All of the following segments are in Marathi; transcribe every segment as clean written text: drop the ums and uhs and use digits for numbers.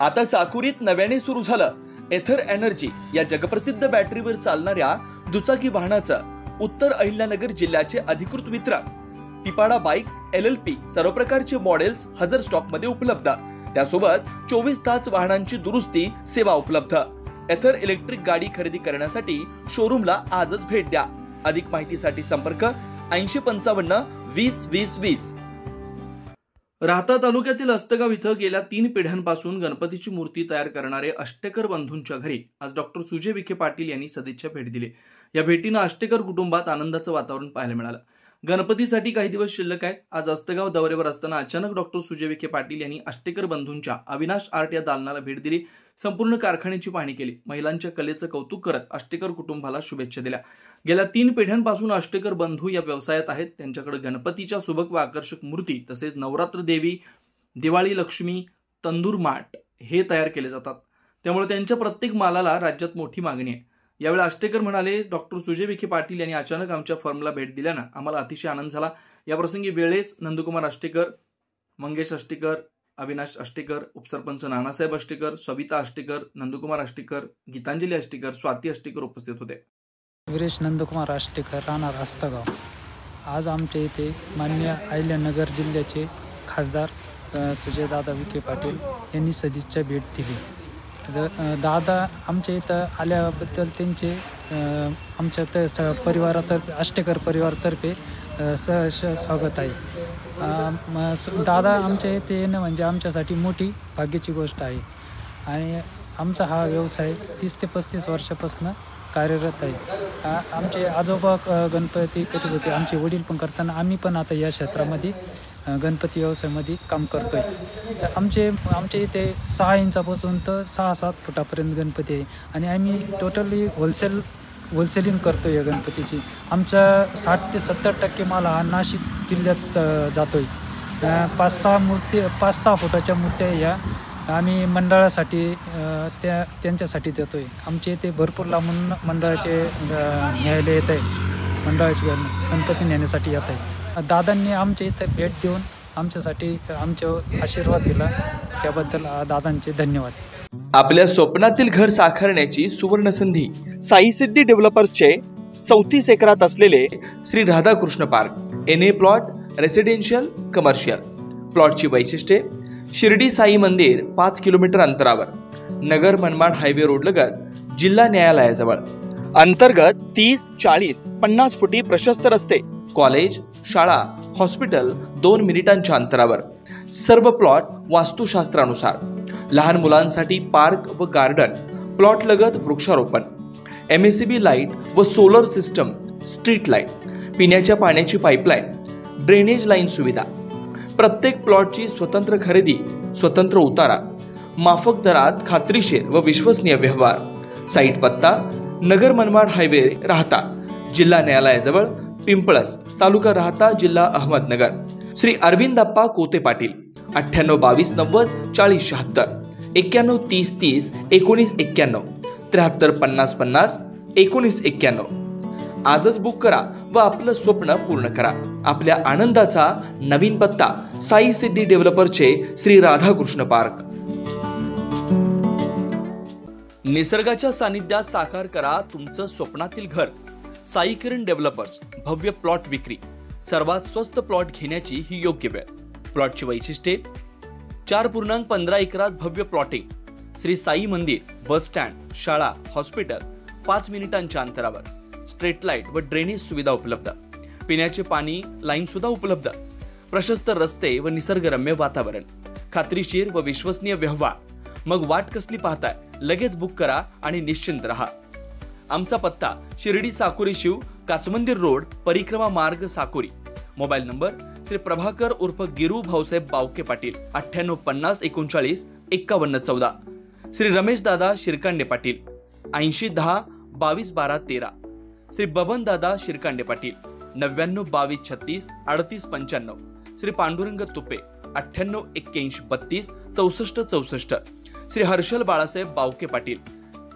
आता साकुरीत नव्याने सुरू झालं एथर एनर्जी या जगप्रसिद्ध बॅटरीवर चालणाऱ्या दुचाकी वाहनाचं उत्तर अहिल्यानगर जिल्ह्याचे अधिकृत वितरण। तिपाडा बाइक्स LLP सर्व प्रकारचे मॉडेल्स हजर स्टॉक मध्ये उपलब्ध। त्यासोबत 24 तास वाहनांची दुरुस्ती सेवा उपलब्ध। एथर इलेक्ट्रिक गाडी खरेदी करण्यासाठी शोरूमला आजच भेट द्या। अधिक माहितीसाठी संपर्क 8055 20 20 20। राहता तालुक्यातील अस्तगाव इथं गेल्या 3 पिढ्यांपासून गणपतीची मूर्ती तयार करणारे अष्टेकर बंधूंच्या घरी आज डॉक्टर सुजय विखे पाटील यांनी सदिच्छा भेट दिली। या भेटीनं अष्टेकर कुटुंबात आनंदाचं वातावरण पाहायला मिळालं। गणपतीसाठी काही दिवस शिल्लक आहेत। आज अस्तगाव दौऱ्यावर असताना अचानक डॉक्टर सुजय विखे पाटील यांनी अष्टेकर बंधूंच्या अविनाश आर्ट या दालनाला भेट दिली। संपूर्ण कारखान्याची पाहणी केली। महिलांच्या कलेचं कौतुक करत अष्टेकर कुटुंबाला शुभेच्छा दिल्या। गेल्या 3 पिढ्यांपासून अष्टेकर बंधू या व्यवसायात आहेत। त्यांच्याकडे गणपतीच्या सुबक व आकर्षक मूर्ती तसेच नवरात्र देवी, दिवाळी लक्ष्मी, तंदूर माठ हे तयार केले जातात। त्यामुळे त्यांच्या प्रत्येक मालाला राज्यात मोठी मागणी आहे। यावेळी अष्टेकर म्हणाले, डॉक्टर सुजय विखे पाटील यांनी अचानक आमच्या फर्मला भेट दिल्यानं आम्हाला अतिशय आनंद झाला। याप्रसंगी वेळेस नंदकुमार अष्टेकर, मंगेश अष्टेकर, अविनाश अष्टेकर, उपसरपंच नानासाहेब अष्टेकर, सविता अष्टेकर, नंदकुमार अष्टेकर, गीतांजली अष्टेकर, स्वाती अष्टेकर उपस्थित होते। वीरेश नंदकुमार अष्टेकर, राहणार अस्तगाव। आज आमच्या इथे माननीय अहिल्यानगर जिल्ह्याचे खासदार सुजयदादा विखे पाटील यांनी सदिच्छा भेट दिली। दादा आमच्या इथं आल्याबद्दल त्यांचे आमच्या परिवारातर्फे अष्टेकर परिवारातर्फे स्वागत आहे। दादा आमच्या इथे येणं म्हणजे आमच्यासाठी मोठी भाग्याची गोष्ट आहे आणि आमचा हा व्यवसाय 30 ते 35 वर्षापासून कार्यरत आहे। आमचे आजोबा गणपती करीत होते, आमचे वडील पण करताना आम्ही पण आता या क्षेत्रामध्ये गणपती व्यवसायामध्ये काम करतोय। तर आमच्या इथे 6 इंचापासून तर 6-7 फुटापर्यंत गणपती आहे आणि आम्ही टोटली होलसेलिंग करतो या गणपतीची। आमचा 60 ते 70% माल हा नाशिक जिल्ह्यात जातोय। 5-6 फुटाच्या मूर्त्या या आम्ही मंडळासाठी त्यांच्यासाठी देतोय। आमच्या इथे भरपूर लांबून मंडळाचे न्यायला येत आहे, मंडळाचे गणपती नेण्यासाठी येत आहे। दादांनी आमच्या इथे भेट देऊन आमच्यासाठी आमच्या आशीर्वाद दिला, त्याबद्दल दादांचे धन्यवाद। आपल्या स्वप्नातील घर साकारण्याची सुवर्ण संधी साई सिद्धी डेव्हलपर्सचे 34 एकरात असलेले Shri Radhakrishna park NA plot residential commercial. प्लॉटची वैशिष्ट्ये: शिर्डी साई मंदिर 5 किलोमीटर अंतरावर, नगर मनमाड हायवे रोड लगत, जिल्हा न्यायालयाजवळ। अंतर्गत 30, 40, 50 फुटी प्रशस्त रस्ते, कॉलेज, शाळा, हॉस्पिटल 2 मिनिटांच्या अंतरावर। सर्व प्लॉट वास्तुशास्त्रानुसार। लहान मुलांसाठी पार्क व गार्डन, प्लॉट लगत वृक्षारोपण, MACB लाईट व सोलर सिस्टम, स्ट्रीट लाईट, पिण्याच्या पाण्याची पाईपलाईन, ड्रेनेज लाईन सुविधा। प्रत्येक प्लॉटची स्वतंत्र खरेदी, स्वतंत्र उतारा, माफक दरात खात्रीशीर व विश्वसनीय व्यवहार। साईट पत्ता: नगर मनमाड हायवे राहता, जिल्हा न्यायालयाजवळ, पिंपळस, तालुका राहता, जिल्हा अहमदनगर। श्री अरविंदप्पा कोते पाटील 98 22 90 40 76, 91 30 30 19 91, 73 50 50 19 91। आजच बुक करा व आपलं स्वप्न पूर्ण करा। आपल्या आनंदाचा नवीन पत्ता साई सिद्धी डेव्हलपरचे श्री राधाकृष्ण पार्क। निसर्गाच्या सानिध्यात साकार करा तुमचं स्वप्नातील घर। साई किरण डेव्हलपर्स, भव्य प्लॉट विक्री। सर्वात स्वस्त प्लॉट घेण्याची ही योग्य वेळ। प्लॉटची वैशिष्ट्ये: 4.15 एकरात भव्य प्लॉटिंग, श्री साई मंदिर, बस स्टँड, शाळा, हॉस्पिटल 5 मिनिटांच्या अंतरावर। स्ट्रीट लाईट व ड्रेनेज सुविधा उपलब्ध, पिण्याचे पाणी लाईन सुद्धा उपलब्ध, प्रशस्त रस्ते व निसर्गरम्य वातावरण, खात्रीशीर व विश्वसनीय व्यवहार। मग वाट कसली पाहताय, लगेच बुक करा आणि निश्चिंत रहा। आमचा पत्ता: शिर्डी साकुरी शिव, काचमंदिर रोड, परिक्रमा मार्ग, साकुरी। मोबाईल नंबर: श्री प्रभाकर उर्फ गिरू भाऊसाहेब बावके पाटील 98 50 39 51 14, श्री रमेश दादा शिरकांडे पाटील 80 10 22 12 13, श्री बबन दादा शिरकांडे पाटील 99 22 36 38 95, श्री पांडुरंग तुपे 98 81 32 64 64, श्री हर्षल बाळासाहेब बावके पाटील।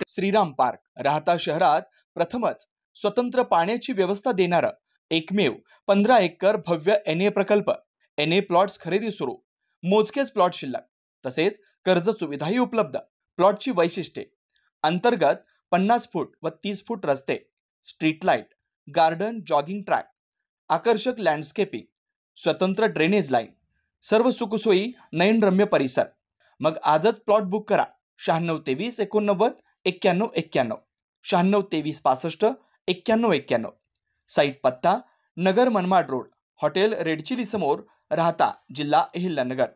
श्रीराम पार्क राहता शहरात प्रथमच स्वतंत्र पाण्याची व्यवस्था देणारा एकमेव 15 एकर भव्य NA प्रकल्प। NA प्लॉट्स खरेदी सुरू, मोजकेच प्लॉट शिल्लक। तसेच कर्ज सुविधाही उपलब्ध. प्लॉटची वैशिष्ट्ये: अंतर्गत 50 फूट व 30 फूट रस्ते, street light, garden, jogging track, आकर्षक लँडस्केपिंग, स्वतंत्र ड्रेनेज लाईन, सर्व सुखसोयी, नयनरम्य परिसर. मग आजच प्लॉट बुक करा. 9623 89 91 91, 9623 65 91 91. साईट पत्ता: Nagar Manmad road, hotel red chilli समोर, राहता, जिल्हा अहिल्यानगर.